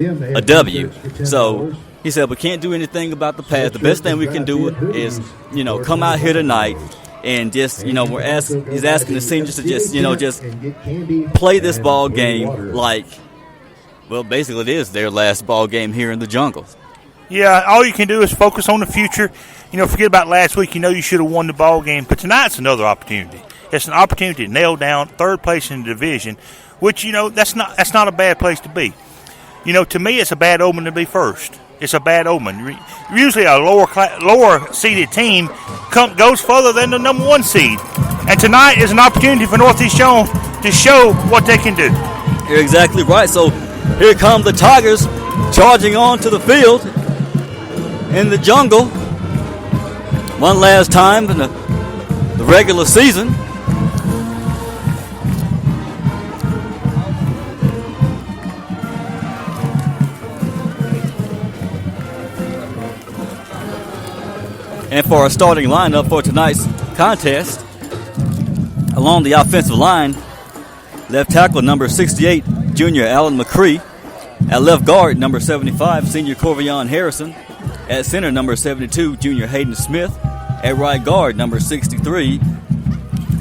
a W. So he said, we can't do anything about the past. The best thing we can do is, come out here tonight and just, he's asking the seniors to just play this ball game like, well, basically it is their last ball game here in the jungle. Yeah, all you can do is focus on the future. Forget about last week. You should have won the ball game. But tonight's another opportunity. It's an opportunity to nail down third place in the division, which, that's not a bad place to be. To me, it's a bad omen to be first. It's a bad omen. Usually a lower seeded team goes further than the number one seed. And tonight is an opportunity for Northeast Jones to show what they can do. You're exactly right. So here come the Tigers charging on to the field in the jungle. One last time in the regular season. And for our starting lineup for tonight's contest, along the offensive line, left tackle number 68, junior Alan McCree. At left guard, number 75, senior Corvion Harrison. At center, number 72, junior Hayden Smith. At right guard, number 63,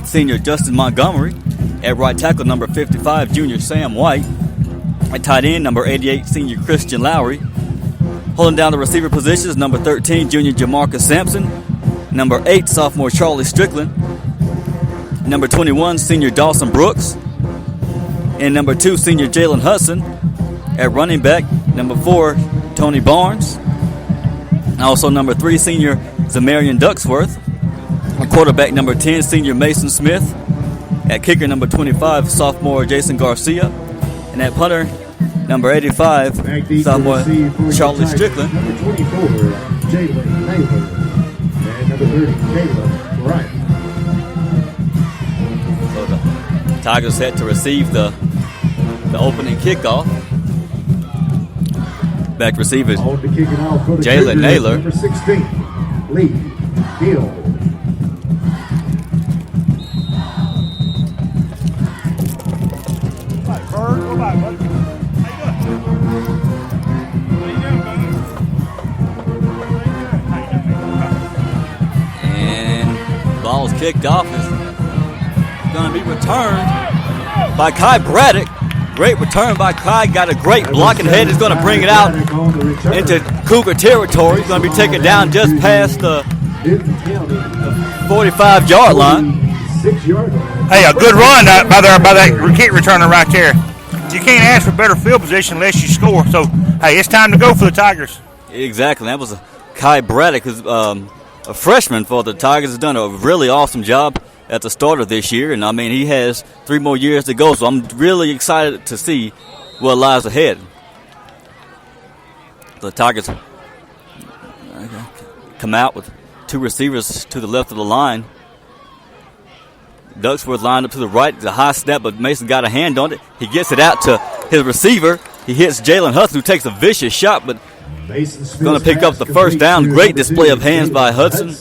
senior Justin Montgomery. At right tackle, number 55, junior Sam White. At tight end, number 88, senior Christian Lowry. Holding down the receiver positions, number 13, junior Jamarcus Sampson. Number 8, sophomore Charlie Strickland. Number 21, senior Dawson Brooks. And number 2, senior Jalen Hudson. At running back, number 4, Tony Barnes. Also number 3, senior Zamarian Ducksworth. At quarterback, number 10, senior Mason Smith. At kicker, number 25, sophomore Jason Garcia. And at punter, number 85, sophomore Charlie Strickland. Number 24, Jalen Naylor. And number 30, Caleb Bryant. So the Tigers set to receive the opening kickoff. Back receiver, Jalen Naylor. Number 16, Lee Hill. And ball's kicked off. Is going to be returned by Kai Braddock. Great return by Kai. Got a great blocking head. He's going to bring it out into Cougar territory. He's going to be taken down just past the 45-yard line. Hey, a good run by that kick returner right there. You can't ask for better field position unless you score. So, hey, it's time to go for the Tigers. Exactly. That was Kai Braddock, who's a freshman for the Tigers. Has done a really awesome job at the start of this year, and I mean he has 3 more years to go, so I'm really excited to see what lies ahead. The Tigers come out with 2 receivers to the left of the line. Ducksworth lined up to the right. It's a high snap, but Mason got a hand on it. He gets it out to his receiver. He hits Jalen Hudson, who takes a vicious shot, but going to pick up the first down. Great display of hands by Hudson.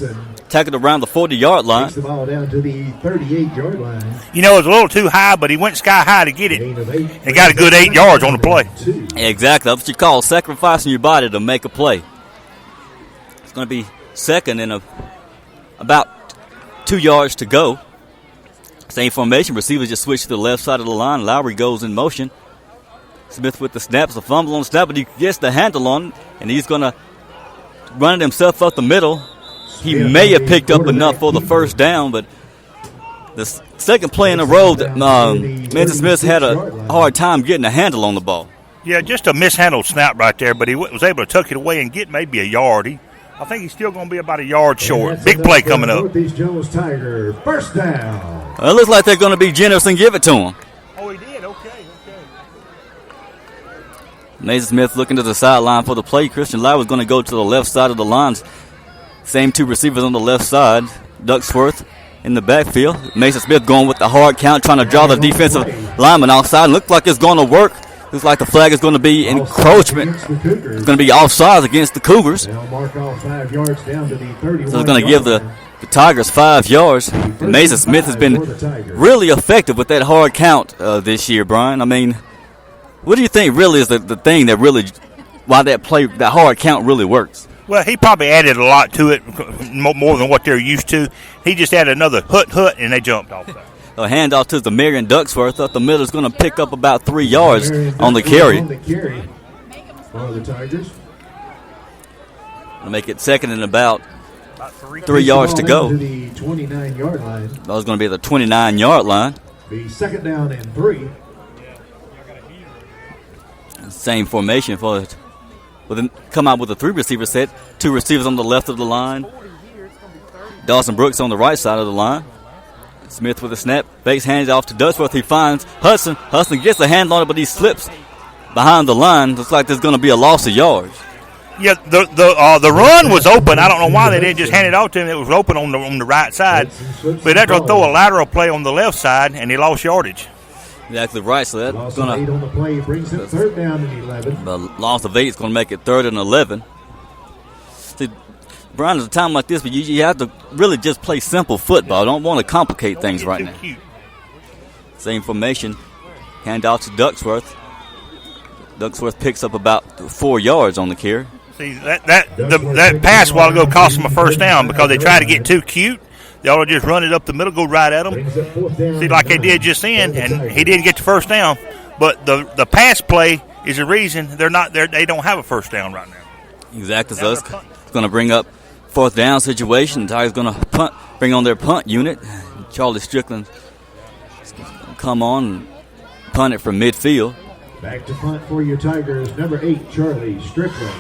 Tackled around the 40-yard line. The ball down to the 38-yard line. It was a little too high, but he went sky high to get it. And got a good 8 yards on the play. Exactly. That's what you call sacrificing your body to make a play. It's going to be second and about 2 yards to go. Same formation. Receivers just switch to the left side of the line. Lowry goes in motion. Smith with the snaps, a fumble on the snap, but he gets the handle on it, and he's going to run it himself up the middle. He may have picked up enough for the first down, but the second play in a row that Mason Smith had a hard time getting a handle on the ball. Yeah, just a mishandled snap right there, but he was able to tuck it away and get maybe a yard. I think he's still going to be about a yard short. Big play coming up. Northeast Jones Tiger, first down. It looks like they're going to be generous and give it to him. Oh, he did? Okay. Mason Smith looking to the sideline for the play. Christian Lowry was going to go to the left side of the lines. Same 2 receivers on the left side. Ducksworth in the backfield. Mason Smith going with the hard count, trying to draw the defensive lineman outside. Looks like it's going to work. Looks like the flag is going to be encroachment. It's going to be offsides against the Cougars. So it's going to give the Tigers 5 yards. Mason Smith has been really effective with that hard count this year, Brian. I mean, What do you think really is the thing that really, why that hard count really works? Well, he probably added a lot to it, more than what they're used to. He just added another hut, and they jumped off that. A handoff to the Marion Ducksworth. Up the middle is going to pick up about 3 yards on the carry. For the Tigers. To make it second and about 3 yards to go. To the 29-yard line. That was going to be the 29-yard line. Be second down and 3. Same formation for it. Come out with a 3-receiver set. 2 receivers on the left of the line. Dawson Brooks on the right side of the line. Smith with a snap. Bakes hands off to Ducksworth. He finds Hudson. Hudson gets a hand on it, but he slips behind the line. Looks like there's going to be a loss of yards. Yeah, the run was open. I don't know why they didn't just hand it off to him. It was open on the right side. But they had to throw a lateral play on the left side, and he lost yardage. Exactly right. So that's going to. 8 on the play brings it third down and 11. The loss of 8 is going to make it 3rd and 11. See, Brian, at a time like this, but you have to really just play simple football. Don't want to complicate things right now. Cute. Same formation. Hand off to Ducksworth. Ducksworth picks up about 4 yards on the carry. See, that pass a while ago cost them a first down because they tried to get too cute. They ought to just run it up the middle, go right at them. See, like they did just then, and he didn't get the first down. But the pass play is the reason they're not there. They don't have a first down right now. Exactly. So it's going to bring up 4th down situation. The Tigers going to bring on their punt unit. Charlie Strickland come on and punt it from midfield. Back to punt for your Tigers, number 8, Charlie Strickland.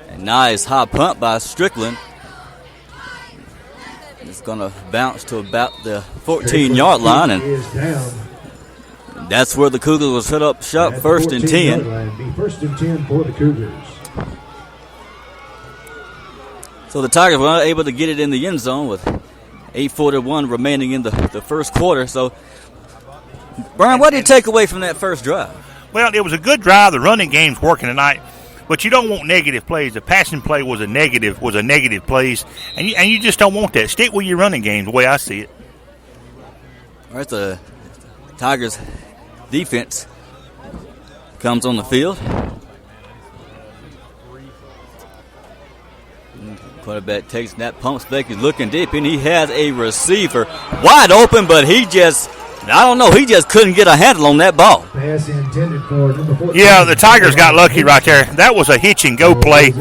A nice high punt by Strickland. It's going to bounce to about the 14-yard line, and that's where the Cougars will set up shop. 1st and 10. Be 1st and 10 for the Cougars. So the Tigers were not able to get it in the end zone with 8:41 remaining in the first quarter. So, Brian, what did you take away from that first drive? Well, it was a good drive. The running game's working tonight, but you don't want negative plays. The passing play was a negative plays, and you just don't want that. Stick with your running game, the way I see it. All right, the Tigers defense comes on the field. Quarterback takes that pump fake. He's looking deep, and he has a receiver wide open, but he just couldn't get a handle on that ball. Pass intended for number 14. Yeah, the Tigers got lucky right there. That was a hitch and go play.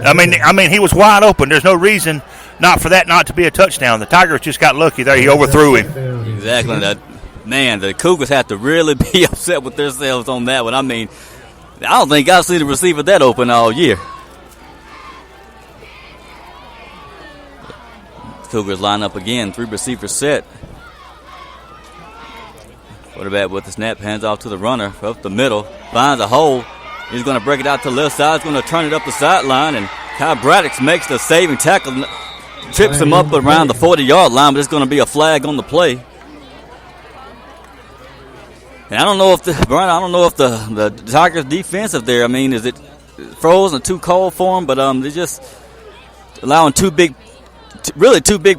I mean, he was wide open. There's no reason not for that not to be a touchdown. The Tigers just got lucky there. He overthrew him. Exactly. The Cougars have to really be upset with themselves on that one. I mean, I don't think I've seen the receiver that open all year. Cougars line up again, 3-receiver set. Quarterback with the snap, hands off to the runner up the middle, finds a hole. He's going to break it out to the left side. He's going to turn it up the sideline, and Kyle Braddock makes the saving tackle, trips him up around the 40-yard line, but it's going to be a flag on the play. And I don't know if the Tigers' defensive there, I mean, is it frozen, too cold for them? But they're just allowing two big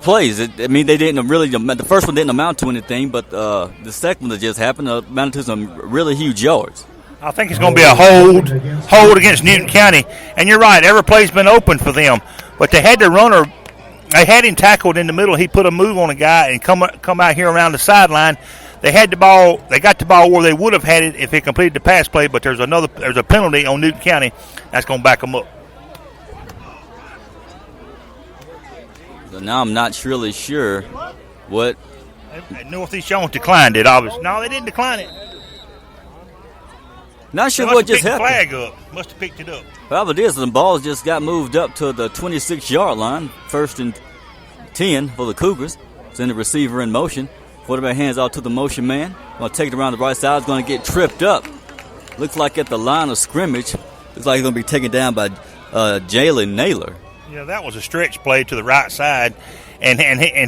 plays. They didn't really. The first one didn't amount to anything, but the second one that just happened amounted to some really huge yards. I think it's going to be a hold against Newton County. And you're right, every play's been open for them, but they had the runner. They had him tackled in the middle. He put a move on a guy and come out here around the sideline. They had the ball. They got the ball where they would have had it if they completed the pass play. But there's a penalty on Newton County that's going to back them up. So now I'm not really sure what. Northeast Jones declined it, obviously. No, they didn't decline it. Not sure what just happened. Flag up. Must have picked it up. Well, it is. The ball just got moved up to the 26-yard line. 1st and 10 for the Cougars. Send the receiver in motion. Quarterback hands out to the motion man. Going to take it around the right side. It's going to get tripped up. Looks like at the line of scrimmage. Looks like he's going to be taken down by Jalen Naylor. Yeah, that was a stretch play to the right side, and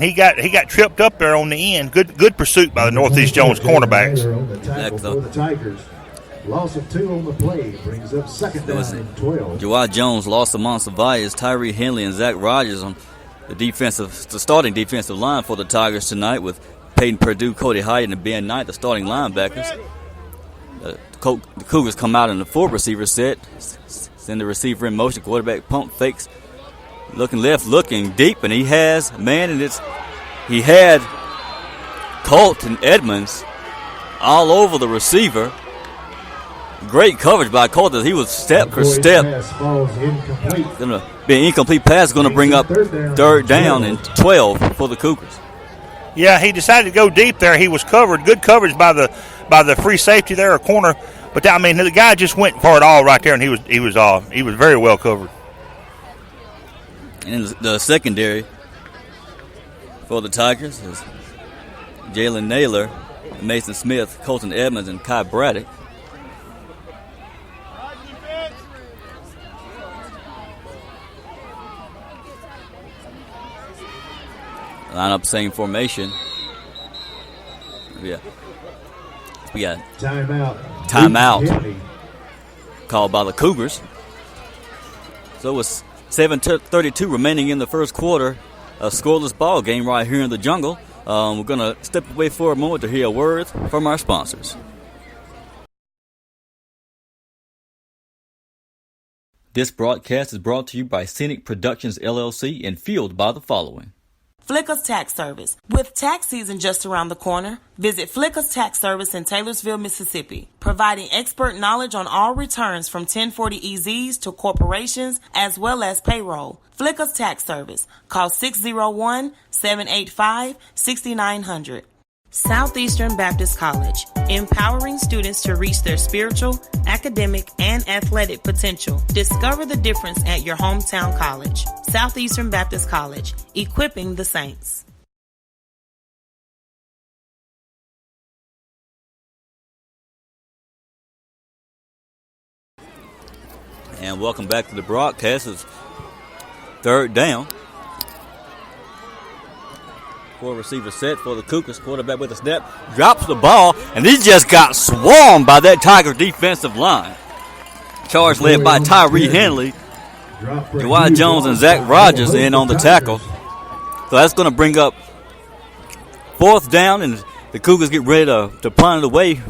he got tripped up there on the end. Good pursuit by the Northeast Jones cornerbacks. The Tigers. Loss of 2 on the play brings up second down and 12. Jawad Jones lost among Savaias, Tyree Henley, and Zach Rogers on the starting defensive line for the Tigers tonight with Peyton Perdue, Cody Hyatt, and Ben Knight, the starting linebackers. The Cougars come out in the 4-receiver set, send the receiver in motion, quarterback pump fakes, looking left, looking deep, and he had Colt and Edmonds all over the receiver. Great coverage by Colt as he was step for step. Going to be an incomplete pass, going to bring up third down and 12 for the Cougars. Yeah, he decided to go deep there. He was covered. Good coverage by the free safety there, or corner. But the guy just went for it all right there, and he was very well covered. And the secondary for the Tigers is Jalen Naylor, Mason Smith, Colton Edmonds, and Kai Braddock. Line up same formation. Yeah. We got timeout called by the Cougars. So it was 7:32 remaining in the first quarter. A scoreless ball game right here in the jungle. We're going to step away for a moment to hear a word from our sponsors. This broadcast is brought to you by Scenic Productions, LLC, and fueled by the following. Flicker's Tax Service. With tax season just around the corner, visit Flicker's Tax Service in Taylorsville, Mississippi, providing expert knowledge on all returns from 1040 EZs to corporations as well as payroll. Flicker's Tax Service. Call 601-785-6900. Southeastern Baptist College, empowering students to reach their spiritual, academic, and athletic potential. Discover the difference at your hometown college. Southeastern Baptist College, equipping the saints. And welcome back to the broadcast. It's third down. 4-receiver set for the Cougars. Quarterback with a snap, drops the ball, and he just got swarmed by that Tiger defensive line. Charge led by Tyree Henley, Dwight Jones, and Zach Rogers in on the tackle. So that's going to bring up fourth down, and the Cougars get ready to punt it away,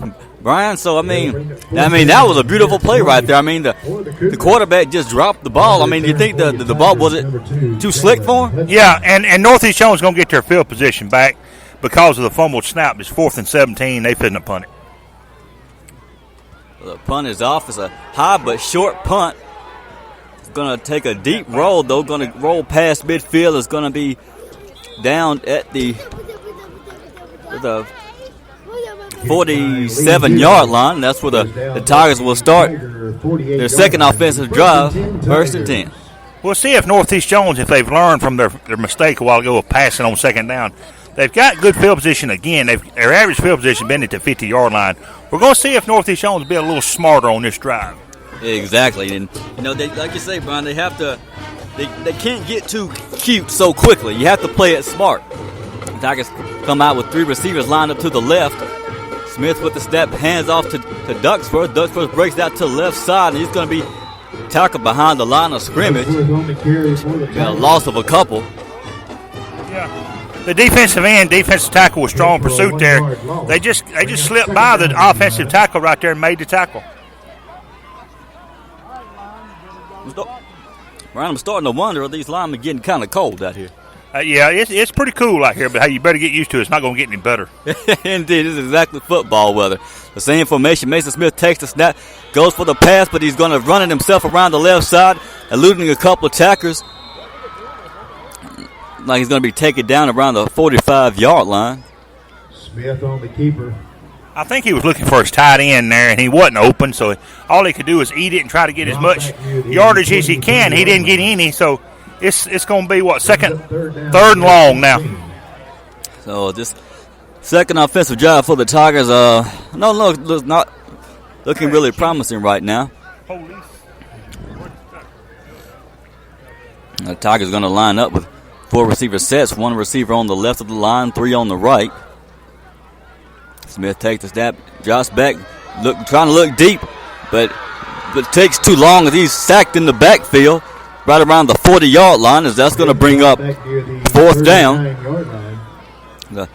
Brian. So, I mean, that was a beautiful play right there. I mean, the quarterback just dropped the ball. I mean, do you think the ball, was it too slick for him? Yeah, and Northeast Jones going to get their field position back because of the fumbled snap. It's 4th and 17. They couldn't have punted. The punt is off. It's a high but short punt. It's going to take a deep roll, though. Going to roll past midfield. It's going to be down at the 47-yard line. That's where the Tigers will start their second offensive drive, 1st and 10. We'll see if Northeast Jones, if they've learned from their mistake a while ago of passing on second down. They've got good field position again. Their average field position been at the 50-yard line. We're going to see if Northeast Jones will be a little smarter on this drive. Exactly. And, they, like you say, Brian, they have to – they can't get too cute so quickly. You have to play it smart. The Tigers come out with 3 receivers lined up to the left. Smith with the snap, hands off to Duxford. Duxford breaks out to the left side, and he's going to be tackled behind the line of scrimmage. A loss of a couple. Yeah. The defensive tackle was strong pursuit there. They just slipped by the offensive tackle right there and made the tackle. Brian, I'm starting to wonder, are these linemen getting kind of cold out here? Yeah, it's pretty cool out here, but hey, you better get used to it. It's not going to get any better. Indeed, this is exactly football weather. The same formation. Mason Smith takes the snap, goes for the pass, but he's going to run it himself around the left side, eluding a couple of tackers. Like he's going to be taken down around the 45-yard line. Smith on the keeper. I think he was looking for his tight end there, and he wasn't open, so all he could do is eat it and try to get as much yardage as he can. He didn't get any, so it's going to be, third and long now. So this second offensive drive for the Tigers, not looking really promising right now. The Tigers going to line up with 4 receiver sets, 1 receiver on the left of the line, 3 on the right. Smith takes the snap, drops back, trying to look deep, but it takes too long as he's sacked in the backfield. right around the 40-yard line, as that's going to bring up Back near the 4th down. 39-yard line. The